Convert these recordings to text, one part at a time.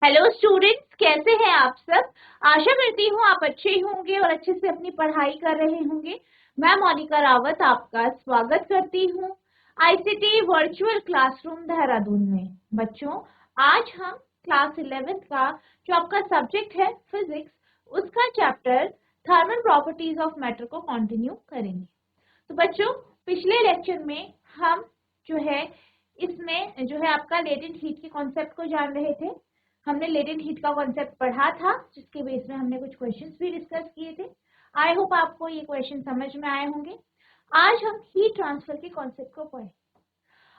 Hello students, कैसे हैं आप सब। आशा करती हूँ आप अच्छे ही होंगे और अच्छे से अपनी पढ़ाई कर रहे होंगे। मैं मोनिका रावत आपका स्वागत करती हूँ आईसीटी वर्चुअल क्लासरूम देहरादून में। बच्चों, आज हम क्लास 11th का जो आपका सब्जेक्ट है फिजिक्स, उसका chapter thermal properties of matter को कंटिन्यू करेंगे। तो बच्चों, पिछले लेक्चर में हम जो है इसमें जो है आपका लेटेंट हीट के कॉन्सेप्ट को जान रहे थे। हमने लेटेंट हीट का कॉन्सेप्ट पढ़ा था, जिसके बेस में हमने कुछ क्वेश्चंस भी डिस्कस किए थे। आई होप आपको ये क्वेश्चन समझ में आए होंगे। आज हम हीट ट्रांसफर के कॉन्सेप्ट को पढ़ें।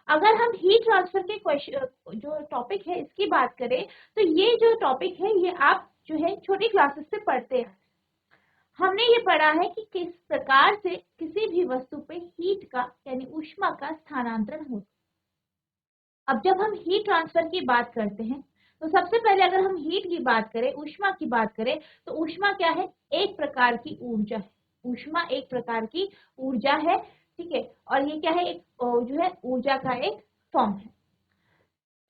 अगर हम हीट ट्रांसफर के क्वेश्चन जो टॉपिक है इसकी बात करें, तो ये जो टॉपिक है ये आप जो है छोटी क्लासेस से पढ़ते हैं। हमने ये पढ़ा है कि किस प्रकार से किसी भी वस्तु पे हीट का यानी ऊष्मा का स्थानांतरण होता है। अब जब हम हीट ट्रांसफर की बात करते हैं, तो सबसे पहले अगर हम हीट की बात करें, ऊष्मा की बात करें, तो ऊष्मा क्या है? एक प्रकार की ऊर्जा है। ऊष्मा एक प्रकार की ऊर्जा है, ठीक है। और ये क्या है? एक जो है ऊर्जा का एक फॉर्म है।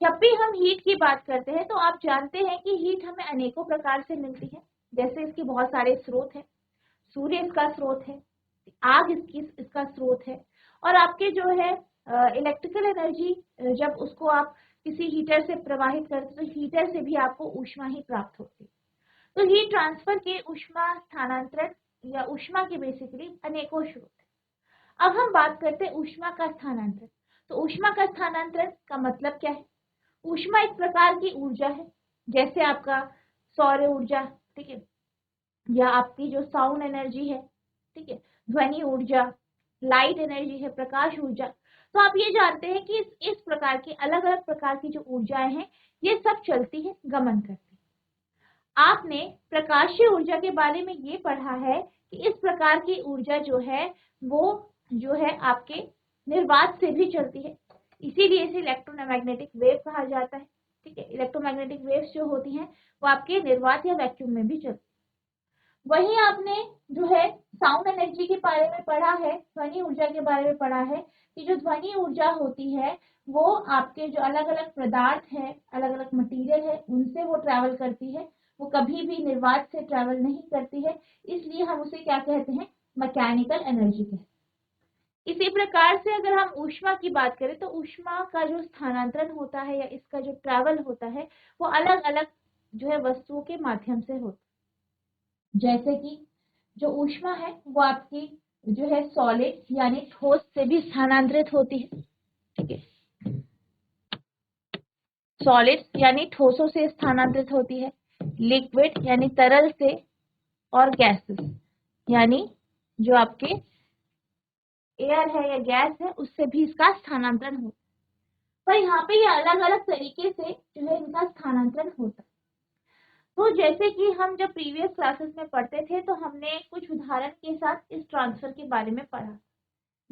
जब भी हम हीट की बात करते हैं, तो आप जानते हैं कि हीट हमें अनेकों प्रकार से मिलती है। जैसे इसके बहुत सारे स्रोत हैं। सूर्य इसका स्रोत है, आग इसका स्रोत है, और आपके जो है इलेक्ट्रिकल एनर्जी, जब उसको आप किसी हीटर से प्रवाहित करते तो हीटर से भी आपको ऊष्मा ही प्राप्त होती है। तो हीट ट्रांसफर के ऊष्मा स्थानांतरण या ऊष्मा के बेसिकली अनेकों स्रोत है। अब हम बात करते हैं ऊष्मा का स्थानांतरण। तो ऊष्मा का स्थानांतरण का मतलब क्या है? ऊष्मा एक प्रकार की ऊर्जा है, जैसे आपका सौर ऊर्जा, ठीक है, या आपकी जो साउंड एनर्जी है, ठीक है, ध्वनि ऊर्जा, लाइट एनर्जी है, प्रकाश ऊर्जा। तो आप ये जानते हैं कि इस प्रकार की अलग अलग प्रकार की जो ऊर्जाएं हैं, ये सब चलती है, गमन करती है। आपने प्रकाशीय ऊर्जा के बारे में ये पढ़ा है कि इस प्रकार की ऊर्जा जो है वो जो है आपके निर्वात से भी चलती है, इसीलिए इसे इलेक्ट्रोमैग्नेटिक वेव कहा जाता है, ठीक है। इलेक्ट्रोमैग्नेटिक वेव्स जो होती हैं वो आपके निर्वात या वैक्यूम में भी चलती है। वहीं आपने जो है साउंड एनर्जी के बारे में पढ़ा है, ध्वनि ऊर्जा के बारे में पढ़ा है कि जो ध्वनि ऊर्जा होती है वो आपके जो अलग अलग पदार्थ है, अलग अलग मटेरियल है, उनसे वो ट्रैवल करती है। वो कभी भी निर्वात से ट्रैवल नहीं करती है, इसलिए हम उसे क्या कहते हैं? मैकेनिकल एनर्जी कहते हैं। इसी प्रकार से अगर हम ऊष्मा की बात करें, तो ऊष्मा का जो स्थानांतरण होता है या इसका जो ट्रैवल होता है वो अलग अलग जो है वस्तुओं के माध्यम से होता है। जैसे कि जो ऊष्मा है वो आपकी जो है सॉलिड यानी ठोस से भी स्थानांतरित होती है, ठीक है। सॉलिड यानी ठोसों से स्थानांतरित होती है, लिक्विड यानी तरल से, और गैसेस यानी जो आपके एयर है या गैस है उससे भी इसका स्थानांतरण होता है। पर यहाँ पे ये अलग अलग तरीके से जो है इनका स्थानांतरण होता है। तो जैसे कि हम जब प्रीवियस क्लासेस में पढ़ते थे, तो हमने कुछ उदाहरण के साथ इस ट्रांसफर के बारे में पढ़ा।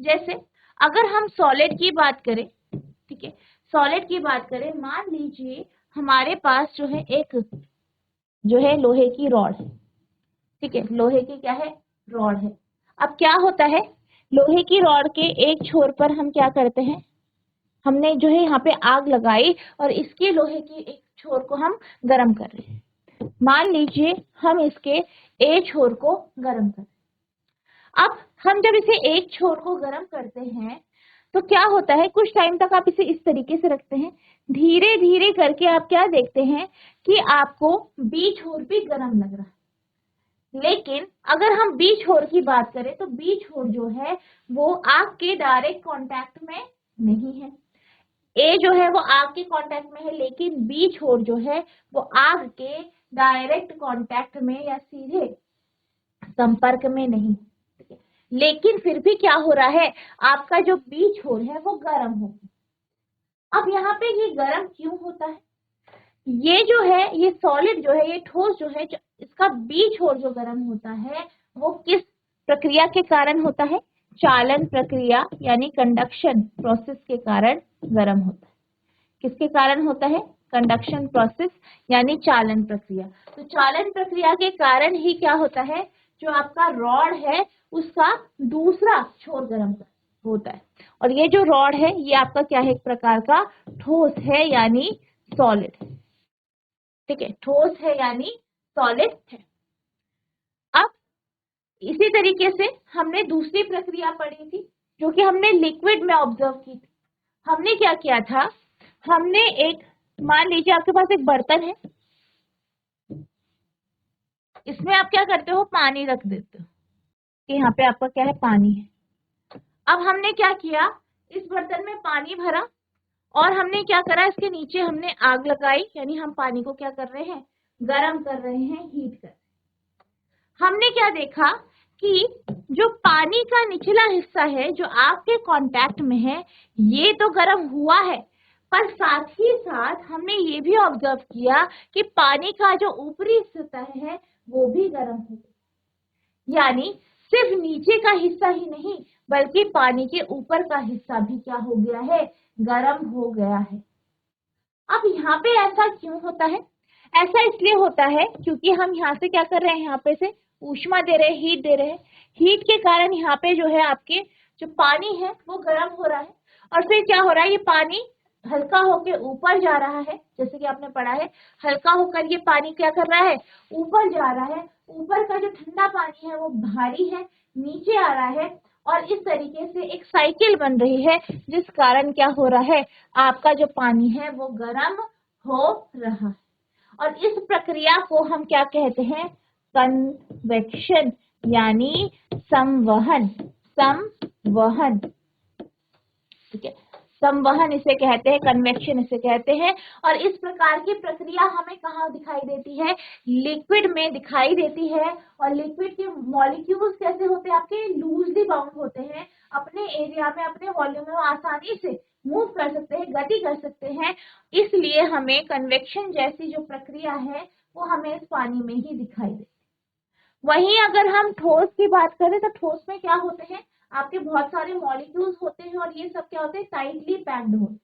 जैसे अगर हम सॉलिड की बात करें, ठीक है, सॉलिड की बात करें, मान लीजिए हमारे पास जो है एक जो है लोहे की रॉड है, ठीक है, लोहे की क्या है? रॉड है। अब क्या होता है? लोहे की रॉड के एक छोर पर हम क्या करते हैं? हमने जो है यहाँ पे आग लगाई और इसके लोहे की एक छोर को हम गर्म कर रहे हैं। मान लीजिए हम इसके एक छोर को गर्म कर, अब हम जब इसे एक छोर को गर्म करते हैं तो क्या होता है? कुछ टाइम तक आप इसे इस तरीके से रखते हैं, धीरे धीरे करके आप क्या देखते हैं कि आपको बी छोर भी गर्म लग रहा है। लेकिन अगर हम बी छोर की बात करें, तो बी छोर जो है वो आग के डायरेक्ट कांटेक्ट में नहीं है। ए जो है वो आग के कांटेक्ट में है, लेकिन बी छोर जो है वो आग के डायरेक्ट कांटेक्ट में या सीधे संपर्क में नहीं, ठीक है। लेकिन फिर भी क्या हो रहा है? आपका जो बी छोर है वो गर्म हो गया। अब यहाँ पे ये गर्म क्यों होता है? ये जो है, ये सॉलिड जो है, ये ठोस जो है, जो इसका बी छोर जो गर्म होता है वो किस प्रक्रिया के कारण होता है? चालन प्रक्रिया यानी कंडक्शन प्रोसेस के कारण गर्म होता है। किसके कारण होता है? कंडक्शन प्रोसेस यानी चालन प्रक्रिया। तो चालन प्रक्रिया के कारण ही क्या होता है? जो आपका रॉड है उसका दूसरा छोर गर्म होता है। और ये जो रॉड है ये आपका क्या है? एक प्रकार का ठोस है यानी सॉलिड है। ठीक है, ठोस है यानी सॉलिड है। अब इसी तरीके से हमने दूसरी प्रक्रिया पढ़ी थी जो कि हमने लिक्विड में ऑब्जर्व की थी। हमने क्या किया था, हमने एक, मान लीजिए आपके पास एक बर्तन है, इसमें आप क्या करते हो, पानी रख देते हो कि यहाँ पे आपका क्या है, पानी है। अब हमने क्या किया, इस बर्तन में पानी भरा और हमने क्या करा, इसके नीचे हमने आग लगाई, यानी हम पानी को क्या कर रहे हैं, गर्म कर रहे हैं, हीट कर। हमने क्या देखा कि जो पानी का निचला हिस्सा है जो आग के कांटेक्ट में है, ये तो गर्म हुआ है, पर साथ ही साथ हमने ये भी ऑब्जर्व किया कि पानी का जो ऊपरी सतह है वो भी गर्म हो गया। यानी सिर्फ नीचे का हिस्सा ही नहीं बल्कि पानी के ऊपर का हिस्सा भी क्या हो गया है, गर्म हो गया है। अब यहाँ पे ऐसा क्यों होता है, ऐसा इसलिए होता है क्योंकि हम यहाँ से क्या कर रहे हैं, यहाँ पे से ऊष्मा दे रहे हैं, हीट दे रहे हैं। हीट के कारण यहाँ पे जो है आपके जो पानी है वो गर्म हो रहा है और फिर क्या हो रहा है, ये पानी हल्का होकर ऊपर जा रहा है, जैसे कि आपने पढ़ा है, हल्का होकर ये पानी क्या कर रहा है, ऊपर जा रहा है। ऊपर का जो ठंडा पानी है वो भारी है, नीचे आ रहा है और इस तरीके से एक साइकिल बन रही है जिस कारण क्या हो रहा है, आपका जो पानी है वो गर्म हो रहा है। और इस प्रक्रिया को हम क्या कहते हैं, कन्वेक्शन यानी संवहन। संवहन, ठीक है, संवहन इसे कहते हैं, कन्वेक्शन इसे कहते हैं। और इस प्रकार की प्रक्रिया हमें कहाँ दिखाई देती है, लिक्विड में दिखाई देती है। और लिक्विड के मॉलिक्यूल्स कैसे होते हैं, आपके लूजली बाउंड होते हैं, अपने एरिया में, अपने वॉल्यूम में आसानी से मूव कर सकते हैं, गति कर सकते हैं। इसलिए हमें कन्वेक्शन जैसी जो प्रक्रिया है वो हमें इस पानी में ही दिखाई देती है। वहीं अगर हम ठोस की बात करें तो ठोस में क्या होते हैं, आपके बहुत सारे मॉलिक्यूल्स होते हैं और ये सब क्या होते हैं, टाइटली पैक्ड होते हैं।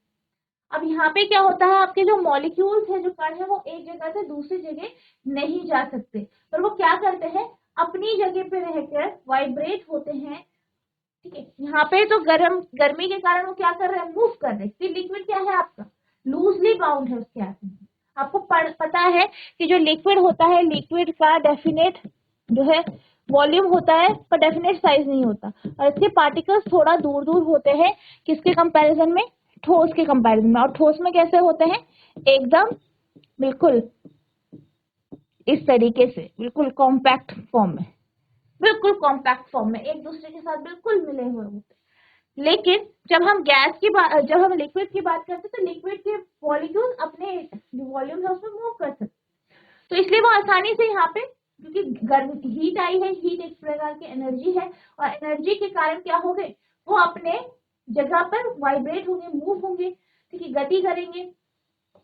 अब यहाँ पे क्या होता है, आपके जो मॉलिक्यूल्स है, जो कण है, वो एक जगह से दूसरी जगह नहीं जा सकते, पर वो क्या करते हैं, अपनी जगह पे रहकर वाइब्रेट होते हैं। ठीक है, यहाँ पे तो गर्मी के कारण वो क्या कर रहे हैं, मूव कर रहे हैं। लिक्विड क्या है आपका, लूजली बाउंड है उसके आगे। आपको पता है कि जो लिक्विड होता है, लिक्विड का डेफिनेट जो है वॉल्यूम होता है पर डेफिनेट साइज नहीं होता, और इसके पार्टिकल्स थोड़ा दूर दूर होते हैं, किसके कंपैरिजन में, ठोस के कंपैरिजन में। और ठोस में कैसे होते हैं, एकदम बिल्कुल इस तरीके से, बिल्कुल कॉम्पैक्ट फॉर्म में, बिल्कुल कॉम्पैक्ट फॉर्म में एक दूसरे के साथ बिल्कुल मिले हुए होते हैं। लेकिन जब हम गैस की बात, जब हम लिक्विड की बात करते हैं तो लिक्विड के मॉलिक्यूल अपने जो वॉल्यूम है उसमें मूव कर सकते हैं, तो इसलिए वो आसानी से यहाँ पे, क्योंकि गर्म हीट आई है, हीट एक प्रकार की एनर्जी है, और एनर्जी के कारण क्या हो गए, वो अपने जगह पर वाइब्रेट होंगे, मूव होंगे, ठीक है, गति करेंगे,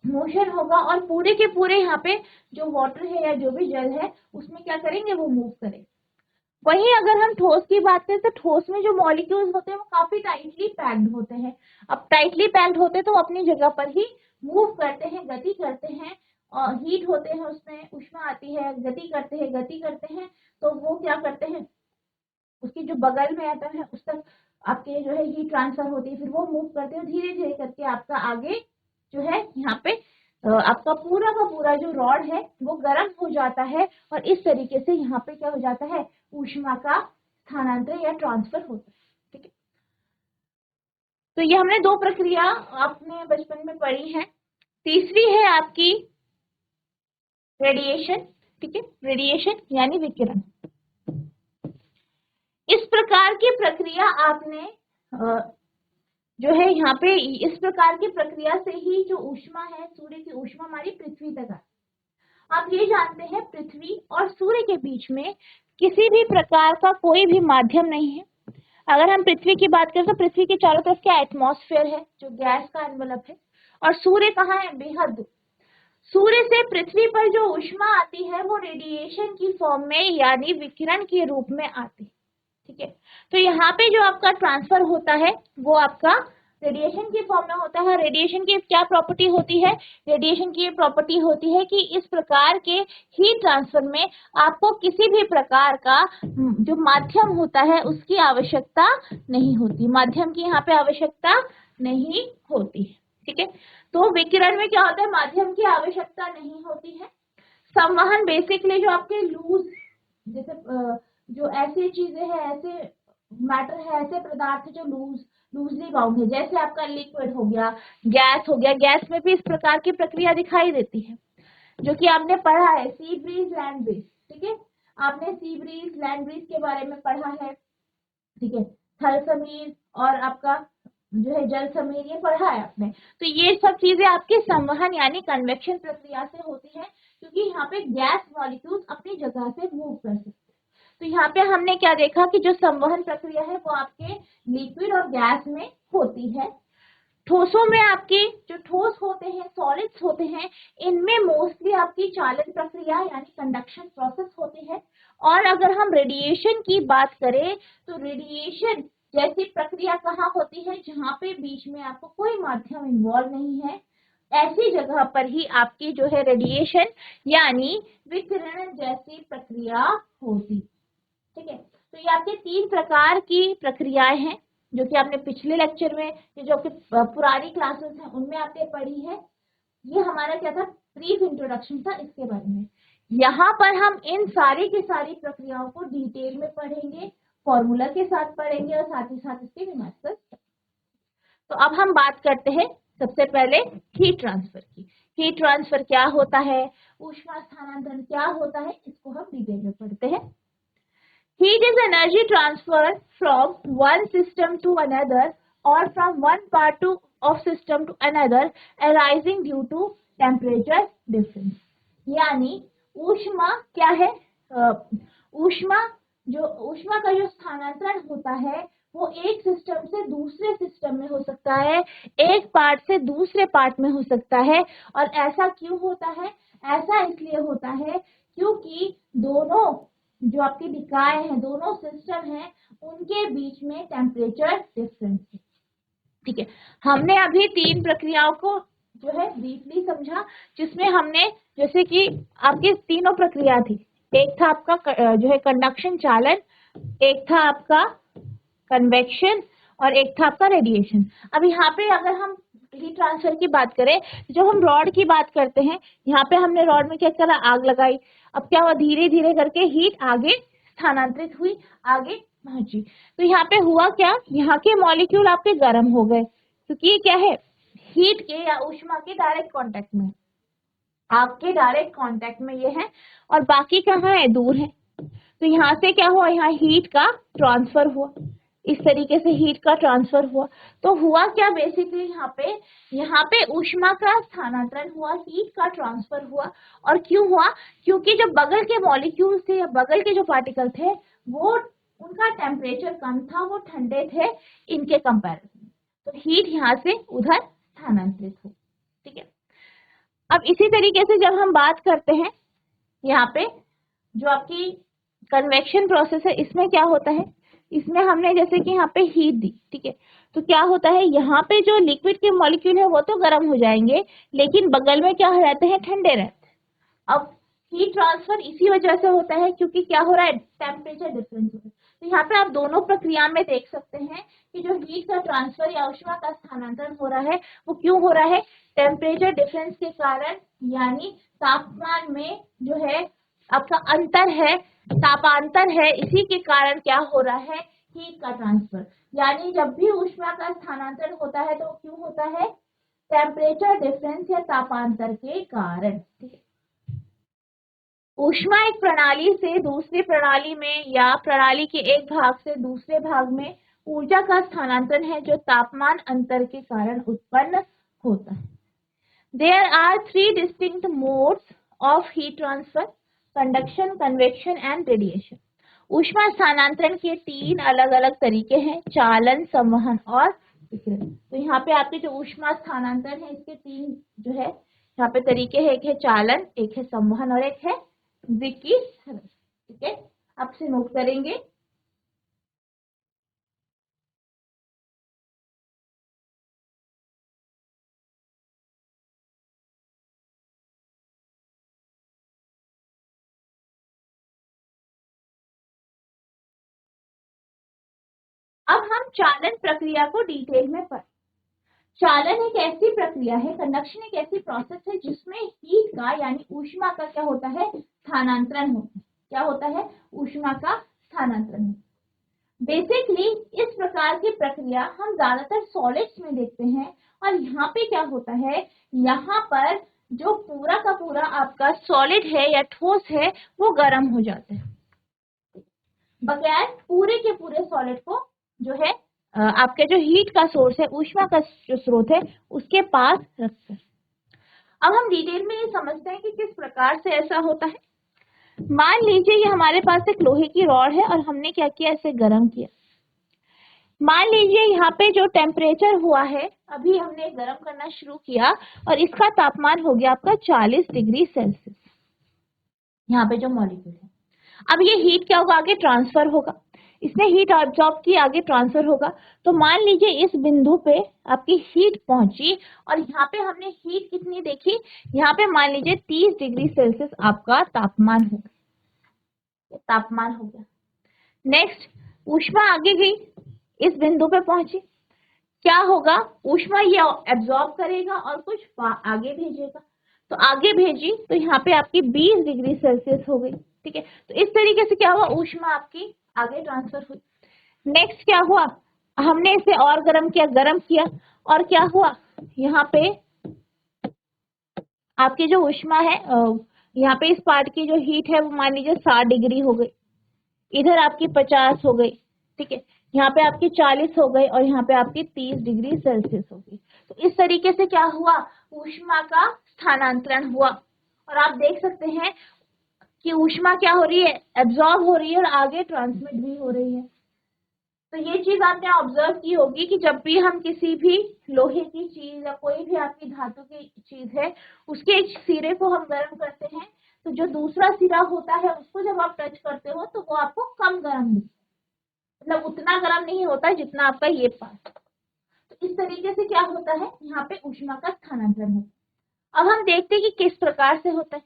मोशन होगा, और पूरे के पूरे यहाँ पे जो वाटर है या जो भी जल है उसमें क्या करेंगे, वो मूव करेंगे। वहीं अगर हम ठोस की बात करें तो ठोस में जो मॉलिक्यूल्स होते हैं वो काफी टाइटली पैक्ड होते हैं। अब टाइटली पैक्ड होते हैं तो अपनी जगह पर ही मूव करते हैं, गति करते हैं, और हीट होते हैं, उसमें ऊष्मा आती है, गति करते हैं, तो वो क्या करते हैं, उसकी जो बगल में आता है उस तक आपके जो है हीट ट्रांसफर होती है, फिर वो मूव करते हैं, धीरे धीरे करके आपका आगे जो है यहाँ पे आपका पूरा का पूरा जो रॉड है वो गर्म हो जाता है, और इस तरीके से यहाँ पे क्या हो जाता है, ऊष्मा का स्थानांतरण या ट्रांसफर होता है। ठीक है, तो ये हमने दो प्रक्रिया आपने बचपन में पढ़ी है। तीसरी है आपकी रेडिएशन। ठीक है, रेडिएशन यानी विकिरण। इस प्रकार की प्रक्रिया आपने जो है यहाँ पे, इस प्रकार की प्रक्रिया से ही जो ऊष्मा है, सूर्य की ऊष्मा हमारी पृथ्वी तक आती है। आप ये जानते हैं पृथ्वी और सूर्य के बीच में किसी भी प्रकार का कोई भी माध्यम नहीं है। अगर हम पृथ्वी की बात करें तो पृथ्वी के चारों तरफ क्या एटमॉस्फेयर है, जो गैस का एनवलप है, और सूर्य कहाँ है, बेहद दूर। सूर्य से पृथ्वी पर जो ऊष्मा आती है वो रेडिएशन की फॉर्म में यानी विकिरण के रूप में आती है। ठीक है, तो यहाँ पे जो आपका ट्रांसफर होता है वो आपका रेडिएशन की फॉर्म में होता है। रेडिएशन की क्या प्रॉपर्टी होती है, रेडिएशन की प्रॉपर्टी होती है कि इस प्रकार के हीट ट्रांसफर में आपको किसी भी प्रकार का जो माध्यम होता है उसकी आवश्यकता नहीं होती, माध्यम की यहाँ पे आवश्यकता नहीं होती है। ठीक है, तो विकिरण में क्या होता है, माध्यम की आवश्यकता नहीं होती है। संवहन बेसिकली जो आपके लूज, जैसे जो ऐसी चीजें हैं, ऐसे मैटर है, ऐसे पदार्थ जो लूजली बाउंड है, जैसे आपका लिक्विड हो गया, गैस हो गया। गैस में भी इस प्रकार की प्रक्रिया दिखाई देती है, जो कि आपने पढ़ा है, सी ब्रीज लैंड ब्रीज। ठीक है, आपने सी ब्रीज लैंड ब्रीज के बारे में पढ़ा है। ठीक है, थल समीर और आपका जो है जल समीर, ये पढ़ा है आपने। तो ये सब चीजें आपके संवहन यानी कन्वेक्शन प्रक्रिया से होती है, क्योंकि यहाँ पे गैस मॉलिक्यूल अपनी जगह से मूव कर सकते हैं। तो यहाँ पे हमने क्या देखा कि जो संवहन प्रक्रिया है वो आपके लिक्विड और गैस में होती है। ठोसों में आपके जो ठोस होते हैं, सॉलिड्स होते हैं, इनमें मोस्टली आपकी चालन प्रक्रिया यानी कंडक्शन प्रोसेस होती है। और अगर हम रेडिएशन की बात करें तो रेडिएशन जैसी प्रक्रिया कहाँ होती है, जहाँ पे बीच में आपको कोई माध्यम इन्वॉल्व नहीं है, ऐसी जगह पर ही आपकी जो है रेडिएशन यानी विकिरण जैसी प्रक्रिया होती। ठीक है, तो ये आपके 3 प्रकार की प्रक्रियाएं हैं, जो कि आपने पिछले लेक्चर में, ये जो कि पुरानी क्लासेस हैं उनमें आपने पढ़ी है। ये हमारा क्या था, ब्रीफ इंट्रोडक्शन था इसके बारे में। यहाँ पर हम इन सारी की सारी प्रक्रियाओं को डिटेल में पढ़ेंगे, फॉर्मूला के साथ पढ़ेंगे और साथ ही साथ इसके विमास्टर। तो अब हम बात करते हैं सबसे पहले हीट ट्रांसफर की। हीट ट्रांसफर क्या होता है, ऊष्मा स्थानांतरण क्या होता है, इसको हम डिटेल में पढ़ते हैं। Heat is energy transfer from one system to another or from one part of system to another arising due to temperature difference। यानी ऊष्मा क्या है, ऊष्मा का जो स्थानांतरण होता है वो एक सिस्टम से दूसरे सिस्टम में हो सकता है, एक पार्ट से दूसरे पार्ट में हो सकता है। और ऐसा क्यों होता है, ऐसा इसलिए होता है क्योंकि दोनों जो आपकी निकाय है, दोनों सिस्टम है, उनके बीच में टेम्परेचर डिफरेंस है। ठीक है, हमने अभी 3 प्रक्रियाओं को जो है ब्रीफली समझा, जिसमें हमने जैसे कि आपकी तीनों प्रक्रिया थी, एक था आपका जो है कंडक्शन चालन, एक था आपका कन्वेक्शन और एक था आपका रेडिएशन। अब यहाँ पे अगर हम हीट ट्रांसफर की बात करें, जब हम रॉड की बात करते हैं, यहाँ पे हमने रॉड में क्या करा, आग लगाई। अब क्या हुआ, धीरे धीरे करके हीट आगे स्थानांतरित हुई, आगे पहुंची। तो यहाँ पे हुआ क्या, यहाँ के मॉलिक्यूल आपके गर्म हो गए, क्योंकि ये क्या है, हीट के या ऊष्मा के डायरेक्ट कांटेक्ट में, आपके डायरेक्ट कांटेक्ट में ये है, और बाकी कहाँ है, दूर है। तो यहाँ से क्या हुआ, यहाँ हीट का ट्रांसफर हुआ, इस तरीके से हीट का ट्रांसफर हुआ। तो हुआ क्या, बेसिकली यहाँ पे ऊष्मा का स्थानांतरण हुआ, हीट का ट्रांसफर हुआ। और क्यों हुआ, क्योंकि जो बगल के मॉलिक्यूल थे या बगल के जो पार्टिकल थे, वो उनका टेम्परेचर कम था, वो ठंडे थे इनके कंपैरिजन, तो हीट यहाँ से उधर स्थानांतरित हो। ठीक है, अब इसी तरीके से जब हम बात करते हैं यहाँ पे जो आपकी कन्वेक्शन प्रोसेस है, इसमें क्या होता है, इसमें हमने जैसे कि यहाँ पे हीट दी। ठीक है, तो क्या होता है, यहाँ पे जो लिक्विड के मॉलिक्यूल है वो तो गर्म हो जाएंगे, लेकिन बगल में क्या रहते हैं, ठंडे रहते हैं। अब हीट ट्रांसफर इसी वजह से होता है क्योंकि क्या हो रहा है, टेम्परेचर डिफरेंस हो रहा है। तो यहाँ पे आप दोनों प्रक्रिया में देख सकते हैं कि जो हीट का ट्रांसफर या ऊष्मा का स्थानांतरण हो रहा है वो क्यों हो रहा है, टेम्परेचर डिफरेंस के कारण, यानी तापमान में जो है आपका अंतर है, तापांतर है, इसी के कारण क्या हो रहा है, हीट का ट्रांसफर। यानी जब भी ऊष्मा का स्थानांतरण होता है तो क्यों होता है, टेम्परेचर डिफरेंस या तापांतर के कारण। ठीक है, ऊष्मा एक प्रणाली से दूसरी प्रणाली में या प्रणाली के एक भाग से दूसरे भाग में ऊर्जा का स्थानांतरण है, जो तापमान अंतर के कारण उत्पन्न होता है। There are 3 distinct modes of heat transfer: conduction, convection and radiation. ऊष्मा स्थानांतरण के 3 अलग अलग तरीके हैं, चालन, संवहन और विकिरण। तो यहाँ पे आपके जो ऊष्मा स्थानांतरण है, इसके 3 जो है यहाँ पे तरीके हैं, एक है चालन, एक है संवहन और एक है विकिरण। ठीक है, अब से नोट करेंगे। अब हम चालन प्रक्रिया को डिटेल में पढ़ें। चालन एक ऐसी प्रक्रिया है, कंडक्शन एक ऐसी प्रोसेस है जिसमें हीट का यानी ऊष्मा का क्या होता है, स्थानांतरण होता है। क्या होता है, ऊष्मा का स्थानांतरण। बेसिकली इस प्रकार की प्रक्रिया हम ज्यादातर सॉलिड्स में देखते हैं। और यहाँ पे क्या होता है, यहाँ पर जो पूरा का पूरा आपका सॉलिड है या ठोस है वो गर्म हो जाता है, बगैर पूरे के पूरे सॉलिड को जो है आपके जो हीट का सोर्स है, ऊष्मा का जो स्रोत है, उसके पास रखते हैं। अब हम डिटेल में ये समझते हैं कि किस प्रकार से ऐसा होता है। मान लीजिए ये हमारे पास एक लोहे की रॉड है और हमने क्या किया, इसे गर्म किया। मान लीजिए यहाँ पे जो टेम्परेचर हुआ है, अभी हमने गर्म करना शुरू किया और इसका तापमान हो गया आपका 40 डिग्री सेल्सियस, यहाँ पे जो मॉलिक्यूल है। अब ये हीट क्या होगा, आगे ट्रांसफर होगा, इसने हीट ऑब्जॉर्ब की, आगे ट्रांसफर होगा। तो मान लीजिए इस बिंदु पे आपकी हीट पहुंची और यहाँ पे हमने हीट कितनी देखी, यहाँ पे मान लीजिए 30 डिग्री सेल्सियस आपका तापमान होगा, तापमान हो गया। नेक्स्ट ऊष्मा आगे गई, इस बिंदु पे पहुंची, क्या होगा, ऊष्मा ये एब्जॉर्ब करेगा और कुछ आगे भेजेगा। तो आगे भेजी तो यहाँ पे आपकी 20 डिग्री सेल्सियस हो गई, ठीक है। तो इस तरीके से क्या हुआ, ऊष्मा आपकी आगे ट्रांसफर हुई। नेक्स्ट क्या हुआ, हमने इसे और गर्म किया और क्या हुआ, यहाँ पे आपकी जो ऊष्मा है, यहाँ पे इस पार्ट की जो हीट है वो मान लीजिए 60 डिग्री हो गई, इधर आपकी 50 हो गई, ठीक है, यहाँ पे आपकी 40 हो गई और यहाँ पे आपकी 30 डिग्री सेल्सियस हो गई। तो इस तरीके से क्या हुआ, ऊष्मा का स्थानांतरण हुआ। और आप देख सकते हैं कि ऊष्मा क्या हो रही है, एब्जॉर्ब हो रही है और आगे ट्रांसमिट भी हो रही है। तो ये चीज आपने ऑब्जर्व की होगी कि जब भी हम किसी भी लोहे की चीज या कोई भी आपकी धातु की चीज है, उसके एक सिरे को हम गर्म करते हैं, तो जो दूसरा सिरा होता है उसको जब आप टच करते हो तो वो आपको कम गर्म मिलता है, मतलब उतना गर्म नहीं होता जितना आपका ये पार्ट। तो इस तरीके से क्या होता है, यहाँ पे ऊष्मा का स्थानांतरण है। अब हम देखते हैं कि किस प्रकार से होता है।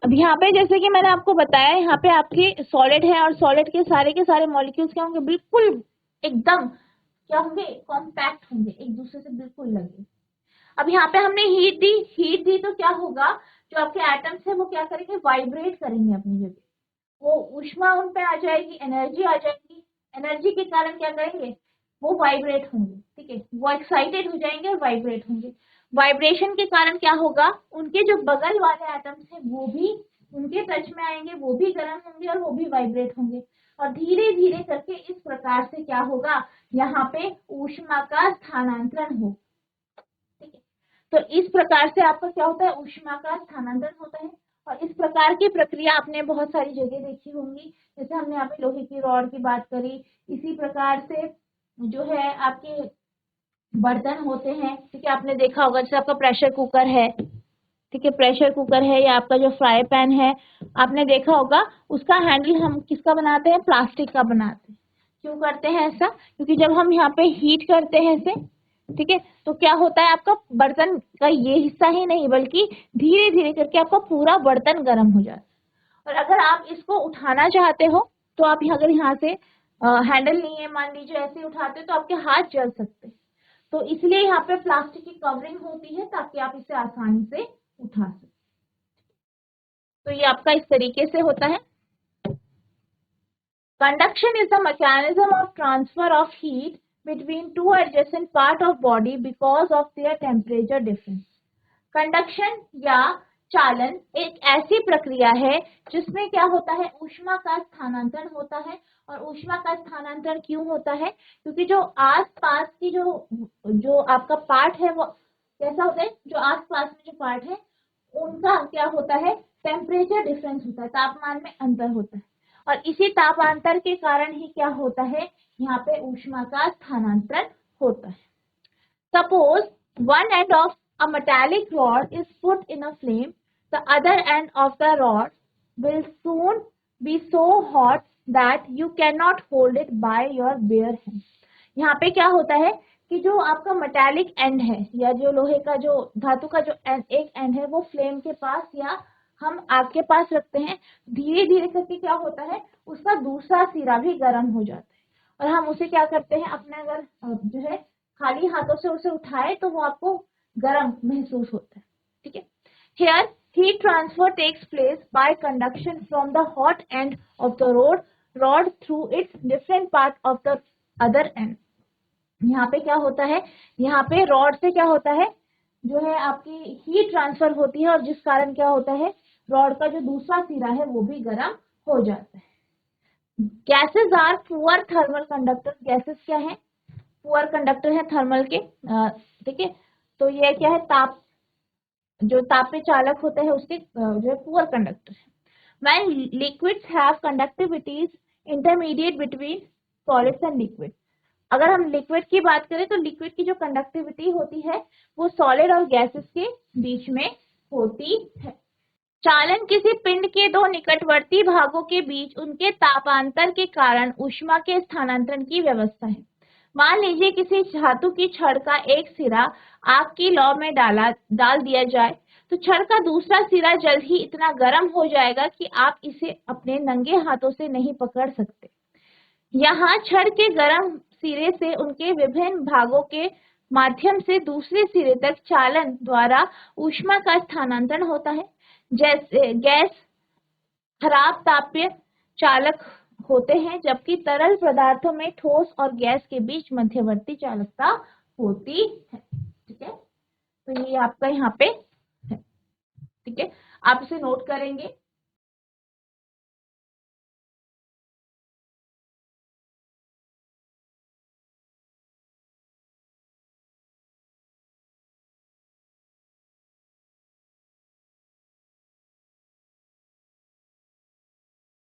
अब यहाँ पे जैसे कि मैंने आपको बताया, यहाँ पे आपके सॉलिड है और सॉलिड के सारे मॉलिक्यूल्स क्या होंगे, बिल्कुल एकदम क्या होंगे, कॉम्पैक्ट होंगे, एक दूसरे से बिल्कुल लगे। अब यहाँ पे हमने हीट दी तो क्या होगा, जो आपके एटम्स है वो क्या करेंगे, वाइब्रेट करेंगे अपनी जगह, वो ऊष्मा उन पे आ जाएगी, एनर्जी आ जाएगी, एनर्जी के कारण क्या करेंगे, वो वाइब्रेट होंगे, ठीक है, वो एक्साइटेड हो जाएंगे और वाइब्रेट होंगे। वाइब्रेशन के कारण क्या होगा, उनके जो बगल वाले एटम्स हैं वो भी उनके टच में आएंगे, वो भी गर्म होंगे और वो भी वाइब्रेट होंगे। और धीरे धीरे करके इस प्रकार से क्या होगा, यहाँ पे ऊष्मा का स्थानांतरण हो, ठीक है। तो इस प्रकार से आपका क्या होता है, ऊष्मा का स्थानांतरण होता है। और इस प्रकार की प्रक्रिया आपने बहुत सारी जगह देखी होंगी, जैसे हमने यहाँ पे लोहे की रॉड की बात करी, इसी प्रकार से जो है आपके बर्तन होते हैं, ठीक है, आपने देखा होगा, जैसे आपका प्रेशर कुकर है, ठीक है, प्रेशर कुकर है, या आपका जो फ्राई पैन है, आपने देखा होगा उसका हैंडल हम किसका बनाते हैं, प्लास्टिक का बनाते हैं। क्यों करते हैं ऐसा, क्योंकि जब हम यहाँ पे हीट करते हैं इसे, ठीक है, तो क्या होता है, आपका बर्तन का ये हिस्सा ही नहीं बल्कि धीरे धीरे करके आपका पूरा बर्तन गर्म हो जाता है। और अगर आप इसको उठाना चाहते हो तो आप अगर यहाँ से हैंडल नहीं है, मान लीजिए ऐसे उठाते हो तो आपके हाथ जल सकते हैं। तो इसलिए यहाँ पे प्लास्टिक की कवरिंग होती है ताकि आप इसे आसानी से उठा सकें। तो ये आपका इस तरीके से होता है। Conduction is the mechanism of transfer of heat between two adjacent part of body because of their temperature difference. Conduction या चालन एक ऐसी प्रक्रिया है जिसमें क्या होता है, ऊष्मा का स्थानांतरण होता है। और ऊष्मा का स्थानांतरण क्यों होता है, क्योंकि जो आसपास की जो आपका पार्ट है वो कैसा होता है, जो आसपास में जो पार्ट है उनका क्या होता है, टेम्परेचर डिफरेंस होता है, तापमान में अंतर होता है। और इसी तापांतर के कारण ही क्या होता है, यहाँ पे ऊष्मा का स्थानांतरण होता है। Suppose one end of a metallic rod is put in a flame, the other end of the rod will soon be so hot that you cannot hold it by your bare hand. यहाँ पे क्या होता है कि जो आपका metallic and है या जो लोहे का जो धातु का जो एक एंड है वो फ्लेम के पास या हम आग के पास रखते हैं, धीरे धीरे करके क्या होता है, उसका दूसरा सिरा भी गर्म हो जाता है और हम उसे क्या करते हैं, अपने अगर जो है खाली हाथों से उसे उठाए तो वो आपको गर्म महसूस होता है, ठीक है। Here heat transfer takes place by conduction from the hot end of the rod through its different part of the other end. यहाँ पे क्या होता है, यहाँ पे रॉड से क्या होता है, जो है आपकी हीट ट्रांसफर होती है और जिस कारण क्या होता है, रॉड का जो दूसरा सिरा है वो भी गर्म हो जाता है। Gases are poor thermal conductor. Gases क्या है, पुअर कंडक्टर है थर्मल के, ठीक है। तो ये क्या है, ताप, जो तापीय चालक होते हैं उसके जो है पुअर कंडक्टर है। When liquids have conductivities intermediate between solids and liquid। अगर हम लिक्विड की बात करें तो लिक्विड की जो कंडक्टिविटी होती है वो सॉलिड और गैसेस के बीच में होती है। चालन किसी पिंड के दो निकटवर्ती भागों के बीच उनके तापांतर के कारण ऊष्मा के स्थानांतरण की व्यवस्था है। मान लीजिए किसी धातु की छड़ का एक सिरा आग की लौ में डाल दिया जाए तो छड़ का दूसरा सिरा जल्द ही इतना गर्म हो जाएगा कि आप इसे अपने नंगे हाथों से नहीं पकड़ सकते। यहाँ छड़ के गर्म सिरे से उनके विभिन्न भागों के माध्यम से दूसरे सिरे तक चालन द्वारा ऊष्मा का स्थानांतरण होता है। जैसे गैस खराब तापीय चालक होते हैं जबकि तरल पदार्थों में ठोस और गैस के बीच मध्यवर्ती चालकता होती है, ठीक है। तो ये आपका यहाँ पे है, ठीक है, आप इसे नोट करेंगे।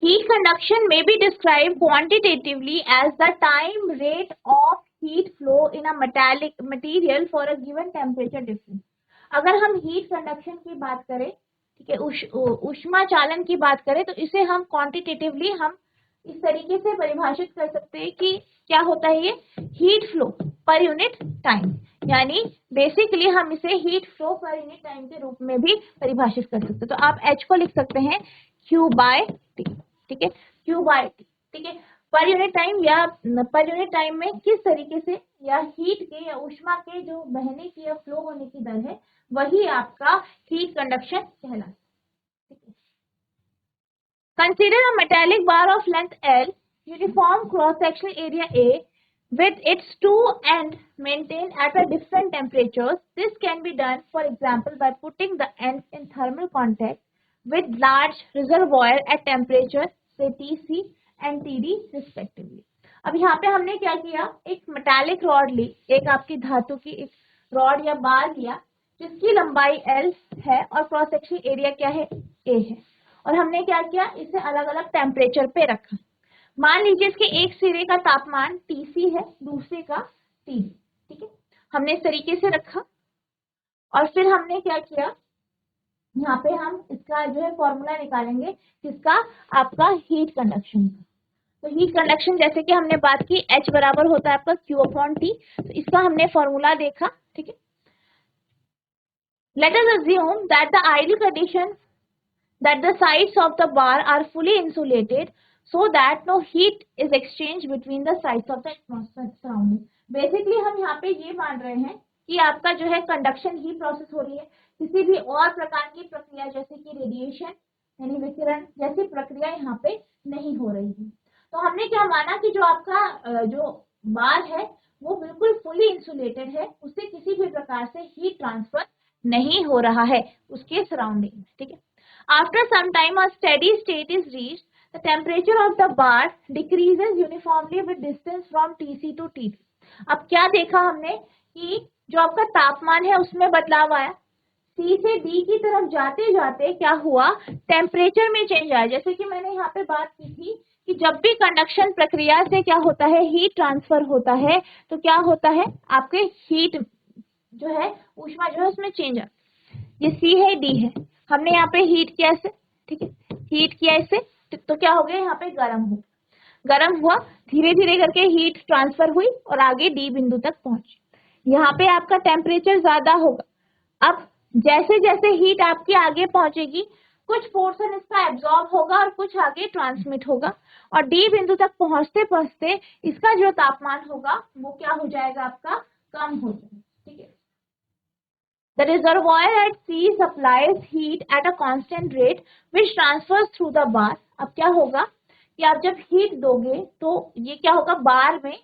Heat conduction may be described quantitatively as the time rate of heat flow in a metallic material for a given temperature difference। अगर हम हीट कंडक्शन की बात करें, ठीक है, ऊष्मा चालन की बात करें तो इसे हम क्वांटिटेटिवली हम इस तरीके से परिभाषित कर सकते हैं कि क्या होता है ये heat flow per unit time, यानी बेसिकली हम इसे heat flow per unit time के रूप में भी परिभाषित कर सकते हैं। तो आप H को लिख सकते हैं Q बाय T, ठीक है, Q बाय T, ठीक है। पर यूनिट टाइम या पर यूनिट टाइम में किस तरीके से या हीट के या ऊष्मा के जो बहने की या फ्लो होने की दर है वही आपका हीट कंडक्शन कहलाता है। Consider a metallic bar of length L, uniform cross-sectional area A, with its two ends maintained at a different temperatures. This can be done, for example, by putting the ends in thermal contact with large reservoir at temperature say Tc and Td respectively। अब यहाँ पे हमने क्या किया, एक metallic rod ली, एक आपकी धातु की एक रॉड या बार लिया जिसकी लंबाई L है और क्रॉस सेक्शनल एरिया क्या है, A है, और हमने क्या किया, इसे अलग अलग टेम्परेचर पे रखा। मान लीजिए इसके एक सिरे का तापमान Tc है, दूसरे का Td, ठीक है, हमने इस तरीके से रखा और फिर हमने क्या किया, यहाँ पे हम इसका जो है फॉर्मूला निकालेंगे किसका, आपका हीट कंडक्शन का। तो हीट कंडक्शन जैसे कि हमने बात की H बराबर होता है आपका Q/T, तो इसका हमने फॉर्मूला देखा, ठीक है। Let us assume that the ideal condition that the sides of the bar are fully insulated so that no heat is exchanged between the sides of the atmosphere surrounding। Basically हम यहाँ पे ये मान रहे हैं कि आपका जो है कंडक्शन ही प्रोसेस हो रही है, किसी भी और प्रकार की प्रक्रिया जैसे कि रेडिएशन यानी विकिरण जैसी प्रक्रिया यहाँ पे नहीं हो रही है। तो हमने क्या माना कि जो आपका जो बार है वो बिल्कुल फुली इंसुलेटेड है, उससे किसी भी प्रकार से हीट ट्रांसफर नहीं हो रहा है उसके सराउंडिंग में, ठीक है। After some time, a steady state is reached. The temperature of the bar decreases uniformly with distance from Tc to Td। अब क्या देखा हमने कि जो आपका तापमान है उसमें बदलाव आया, C से D की तरफ जाते जाते क्या हुआ, टेम्परेचर में चेंज आया। जैसे कि मैंने यहाँ पे बात की थी कि जब भी कंडक्शन प्रक्रिया से क्या होता है, हीट ट्रांसफर होता है, तो क्या होता है, आपके हीट जो है ऊष्मा जो है उसमें चेंज आता है। ये C है, D है, हमने यहाँ पे हीट किया इसे, ठीक है, हीट किया इसे, तो क्या हो गया, यहाँ पे गर्म हुआ, धीरे धीरे करके हीट ट्रांसफर हुई और आगे डी बिंदु तक पहुंची। यहाँ पे आपका टेम्परेचर ज्यादा होगा। अब जैसे जैसे हीट आपकी आगे पहुंचेगी कुछ पोर्शन इसका एब्जॉर्ब होगा और कुछ आगे ट्रांसमिट होगा और डी बिंदु तक पहुंचते पहुंचते इसका जो तापमान होगा वो क्या हो जाएगा, आपका कम हो जाए, ठीक है। The reservoir at sea supplies heat at a constant rate which transfers through the bar. अब क्या होगा कि आप जब हीट दोगे तो ये क्या होगा, बार में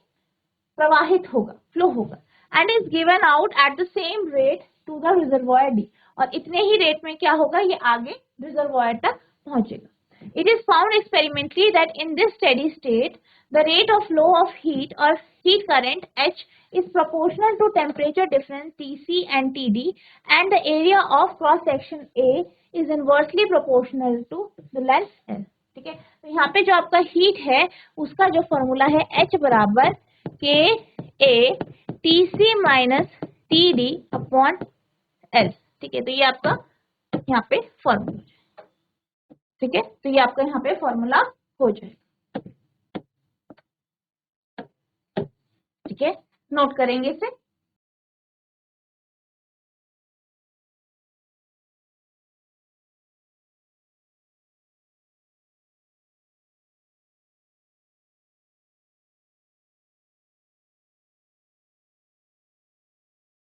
प्रवाहित होगा, फ्लो होगा, and is given out at the same rate to the reservoir D, और इतने ही रेट में क्या होगा, ये आगे रिजर्वॉयर तक पहुंचेगा। It is found experimentally that in this steady state, the rate of flow of heat or heat current H is proportional to temperature difference Tc and Td, and the area of cross section A is inversely proportional to the length L, ठीक है। तो यहाँ पे जो आपका heat है उसका जो फॉर्मूला है H बराबर K A T C minus T D upon L, ठीक है। तो ये आपका यहाँ पे फॉर्मूला, ठीक है। तो ये आपका यहाँ पे फॉर्मूला हो जाएगा, ठीक है। नोट करेंगे इसे।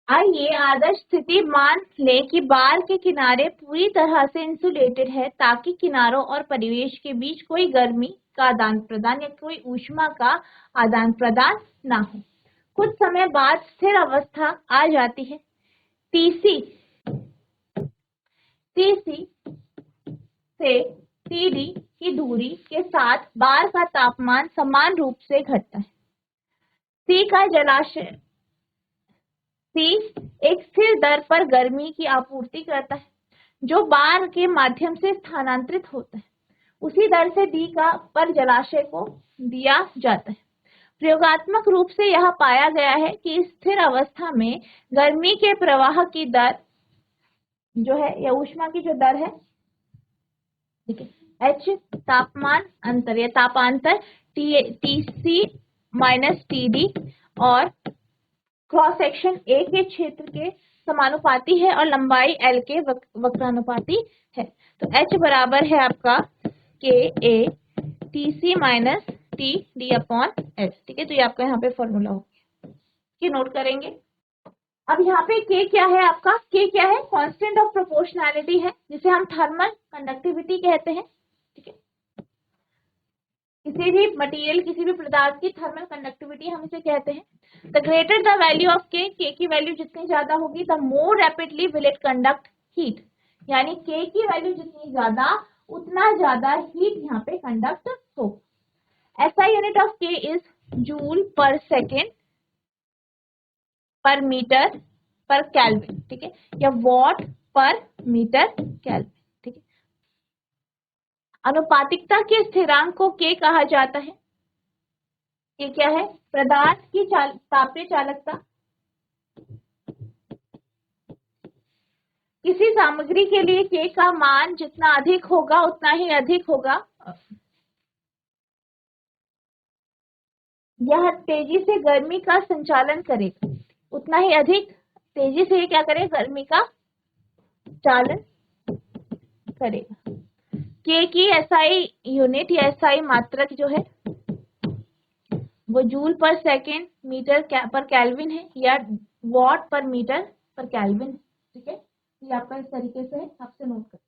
आइए आदर्श स्थिति मान लें कि बार के किनारे पूरी तरह से इंसुलेटेड है ताकि किनारों और परिवेश के बीच कोई गर्मी का आदान प्रदान या कोई ऊष्मा का आदान प्रदान ना हो। कुछ समय बाद स्थिर अवस्था आ जाती है। टीसी से टीडी की दूरी के साथ बार का तापमान समान रूप से घटता है। सी एक स्थिर दर पर गर्मी की आपूर्ति करता है जो बार के माध्यम से स्थानांतरित होता है। उसी दर से डी का पर जलाशय को दिया जाता है। प्रयोगात्मक रूप से यह पाया गया है कि स्थिर अवस्था में गर्मी के प्रवाह की दर जो है या ऊष्मा की जो दर है, ठीक है, एच तापमान अंतर या तापांतर टीसी माइनस टीडी और क्रॉस सेक्शन ए के क्षेत्र के समानुपाती है और लंबाई एल के वक्रानुपाती है। तो एच बराबर है आपका K A T C minus T D upon L, ठीक है। तो ये आपका यहाँ पे फॉर्मूला हो गया, कि नोट करेंगे। अब यहाँ पे के क्या है आपका, के क्या है, कांस्टेंट ऑफ प्रोपोर्शनैलिटी है जिसे हम थर्मल कंडक्टिविटी कहते हैं, ठीक है। किसी भी मटेरियल, किसी भी पदार्थ की थर्मल कंडक्टिविटी हम इसे कहते हैं। The greater the value of के की वैल्यू जितनी ज्यादा होगी the more rapidly will it conduct heat, यानी के की वैल्यू जितनी ज्यादा उतना ज्यादा हीट यहाँ पे कंडक्ट होगा। एसआई यूनिट ऑफ के इज जूल पर सेकेंड पर मीटर पर केल्विन, ठीक है, या वॉट पर मीटर केल्विन, ठीक है। अनुपातिकता के स्थिरांक को के कहा जाता है। ये क्या है, पदार्थ की तापीय चालकता। किसी सामग्री के लिए के का मान जितना अधिक होगा उतना ही अधिक होगा, यह तेजी से गर्मी का संचालन करेगा, उतना ही अधिक तेजी से क्या करेगा, गर्मी का चालन करेगा। के की एसआई यूनिट या एसआई मात्रक जो है वो जूल पर सेकेंड मीटर पर केल्विन है या वॉट पर मीटर पर केल्विन, ठीक है। ये आपका इस तरीके से आपसे नोट कर।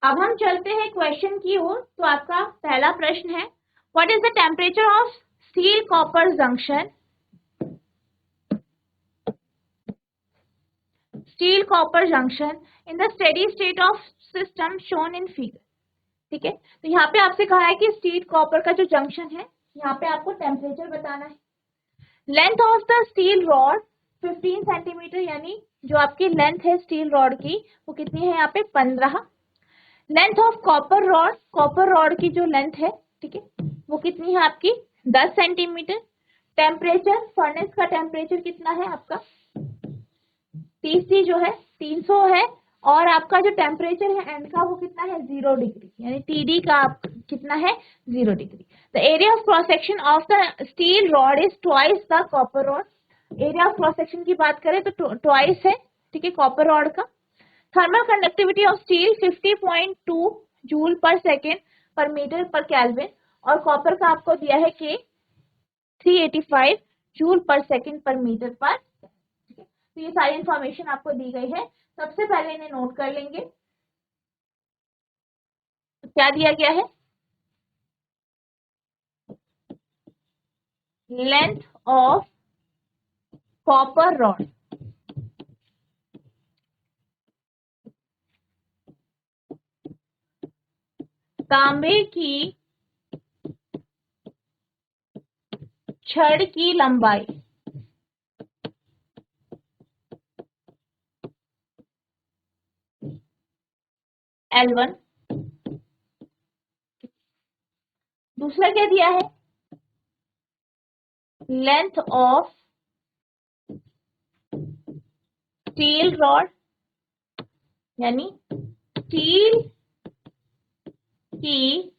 अब हम चलते हैं क्वेश्चन की ओर। तो आपका पहला प्रश्न है, what is the temperature of steel copper junction, steel copper junction in the steady state of system shown in figure, ठीक है। तो यहाँ पे आपसे कहा है कि स्टील कॉपर का जो जंक्शन है यहाँ पे आपको टेम्परेचर बताना है। Length of the steel rod 15 centimetre, यानी जो आपकी लेंथ है स्टील रॉड की वो कितनी है यहाँ पे 15। लेंथ ऑफ कॉपर रॉड की जो लेंथ है, ठीक है, वो कितनी है आपकी 10 सेंटीमीटर। टेम्परेचर, फर्नेस का टेम्परेचर कितना है आपका, टीसी जो है 300 है, और आपका जो टेम्परेचर है एंड का वो कितना है 0 डिग्री, यानी टीडी का कितना है 0 degree. The area of cross section of the steel rod is twice the copper rod. Area of cross section की बात करें तो ट्वाइस है, ठीक है, कॉपर रॉड का। Thermal conductivity of steel 50.2 joule पर सेकेंड पर मीटर पर केल्विन, और कॉपर का आपको दिया है के 385 जूल पर सेकेंड पर मीटर पर। तो ये सारी इंफॉर्मेशन आपको दी गई है, सबसे पहले इन्हें नोट कर लेंगे। तो क्या दिया गया है, लेंथ ऑफ कॉपर रॉड, तांबे की छड़ की लंबाई, L1। दूसरा क्या दिया है, लेंथ ऑफ स्टील रॉड, यानी स्टील की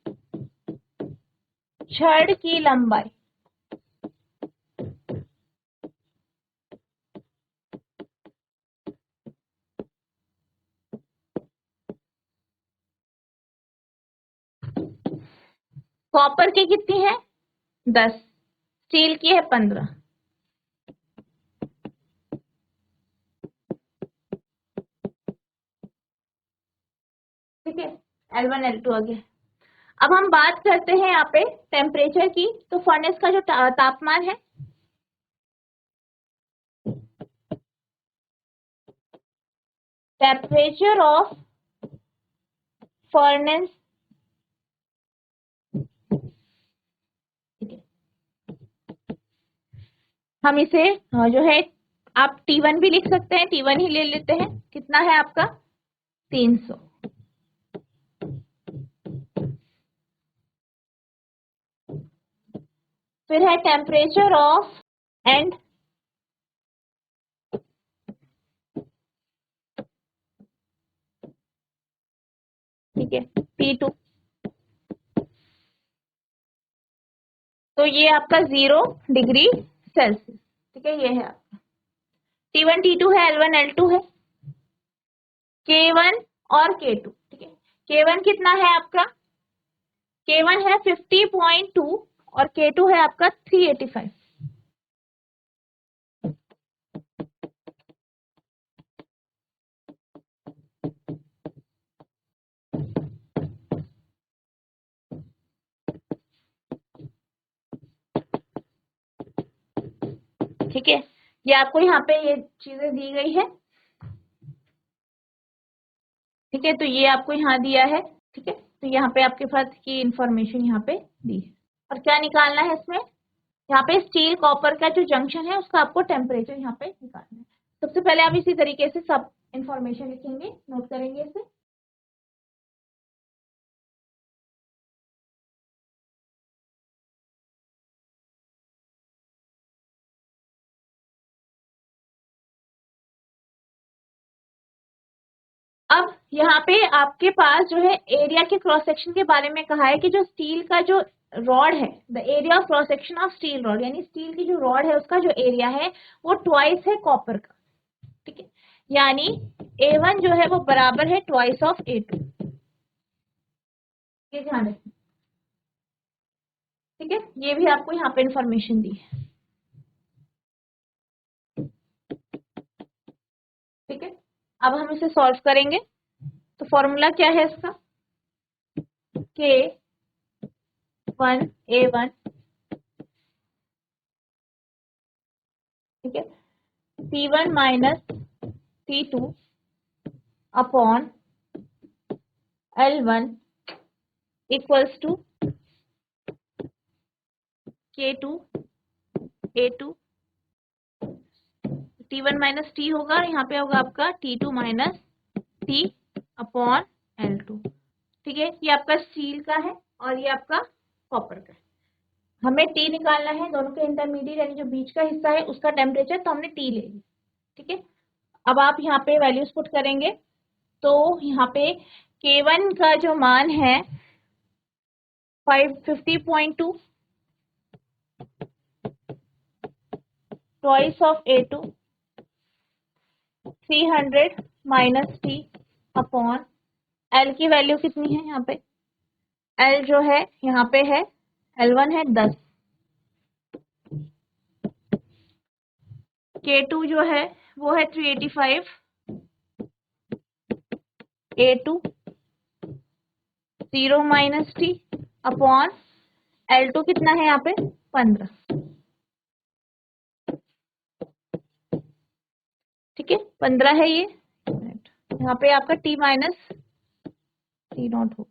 छड़ की लंबाई, कॉपर की कितनी है 10, स्टील की है 15। ठीक है, L1 L2 आ गया। अब हम बात करते हैं यहाँ पे टेम्परेचर की। तो फर्नेस का जो तापमान है, टेम्परेचर ऑफ फर्नेस, हम इसे जो है आप T1 भी लिख सकते हैं, T1 ही ले लेते हैं। कितना है आपका 300। फिर है टेम्परेचर ऑफ एंड ठीक है T2। तो ये आपका 0 डिग्री सेल्सियस। ठीक है, ये है आपका T1 T2 है, L1 L2 है, K1 और K2। ठीक है, K1 कितना है आपका, K1 है 50.2 और K2 है आपका 385। ठीक है, ये आपको यहाँ पे ये चीजें दी गई है। ठीक है, तो ये आपको यहाँ दिया है। ठीक है, तो यहाँ पे आपके पास की इंफॉर्मेशन यहाँ पे दी है। और क्या निकालना है इसमें, यहाँ पे स्टील कॉपर का जो जंक्शन है उसका आपको टेम्परेचर यहाँ पे निकालना है। सबसे पहले आप इसी तरीके से सब इंफॉर्मेशन लिखेंगे, नोट करेंगे इसे। अब यहाँ पे आपके पास जो है एरिया के क्रॉस सेक्शन के बारे में कहा है कि जो स्टील का जो रॉड है, the area of cross section of steel rod, यानी स्टील की जो रॉड है उसका जो एरिया है वो ट्वाइस है कॉपर का। ठीक है, यानी A1 जो है वो बराबर है ट्वाइस ऑफ A2। ये ध्यान रखें। ठीक है, ये भी आपको यहाँ पे इंफॉर्मेशन दी है। ठीक है, अब हम इसे सॉल्व करेंगे। तो फॉर्मूला क्या है इसका, K1A1, ठीक है, T1 minus T2 upon L1 equals to K2A2। T1 minus T होगा और यहाँ पे होगा आपका T2 minus T upon L2। ठीक है, ये आपका स्टील का है और ये आपका कॉपर का है। हमें T निकालना है, दोनों के इंटरमीडिएट यानी जो बीच का हिस्सा है उसका टेम्परेचर, तो हमने T ले लिया। ठीक है, अब आप यहाँ पे वैल्यूज पुट करेंगे। तो यहाँ पे K1 का जो मान है 50.2, twice of A2 300 minus T upon L की वैल्यू कितनी है यहाँ पे, L जो है यहाँ पे है L1 है 10, K2 जो है वो है 385, A2 0 minus T upon L2 कितना है यहाँ पे 15, ठीक है 15 है ये, यहाँ पे आपका T माइनस T नॉट हो,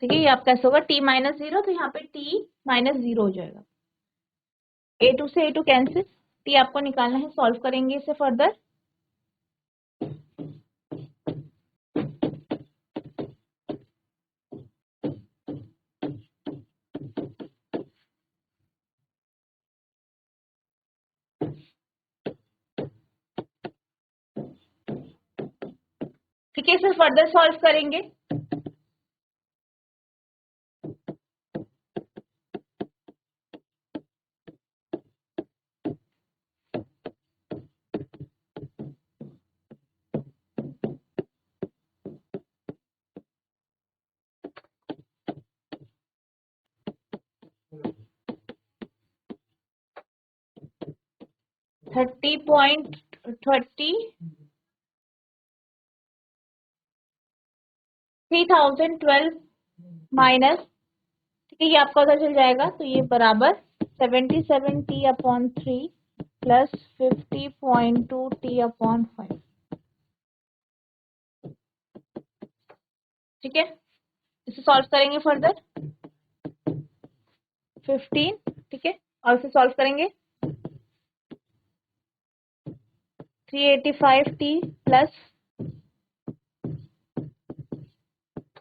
ठीक है ये आपका कैसे होगा T माइनस 0, तो यहाँ पे T माइनस 0 हो जाएगा, A2 से A2 कैंसिल, T आपको निकालना है, सॉल्व करेंगे इसे फर्दर। ठीक है इसे फर्दर सॉल्व करेंगे, थर्टी 3012 माइनस, ठीक है ये आपका उधर चल जाएगा, तो ये बराबर 77T upon 3 plus 50.2T upon 5, ठीक है इसे सॉल्व करेंगे फर्दर 15, ठीक है और इसे सॉल्व करेंगे 385T प्लस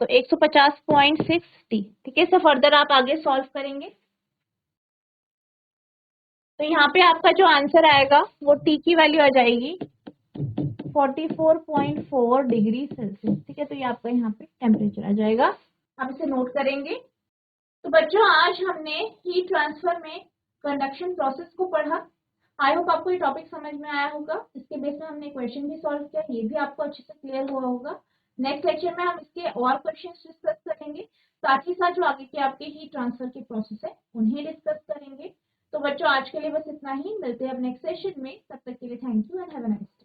तो 150.6T, ठीक है इसे फर्दर आप आगे सॉल्व करेंगे, तो यहाँ पे आपका जो आंसर आएगा वो T की वैल्यू आ जाएगी 44.4 डिग्री सेल्सियस, ठीक है तो ये आपका यहाँ पे टेम्परेचर आ जाएगा, आप इसे नोट करेंगे। तो बच्चों आज हमने हीट ट्रांसफर में कंडक्शन प्रोसेस को पढ़ा, आई होप आपको ये टॉपिक समझ में आया होगा, इसके बेस में हमने क्वेश्चन भी सॉल्व किया, ये भी आपको अच्छे से क्लियर हुआ होगा। नेक्स्ट लेक्चर में हम इसके और क्वेश्चन डिस्कस करेंगे, साथ ही साथ जो आगे के आपके हीट ट्रांसफर के प्रोसेस है उन्हें डिस्कस करेंगे। तो बच्चों आज के लिए बस इतना ही, मिलते हैं अब नेक्स्ट सेशन में, तब तक के लिए thank you and have a nice day.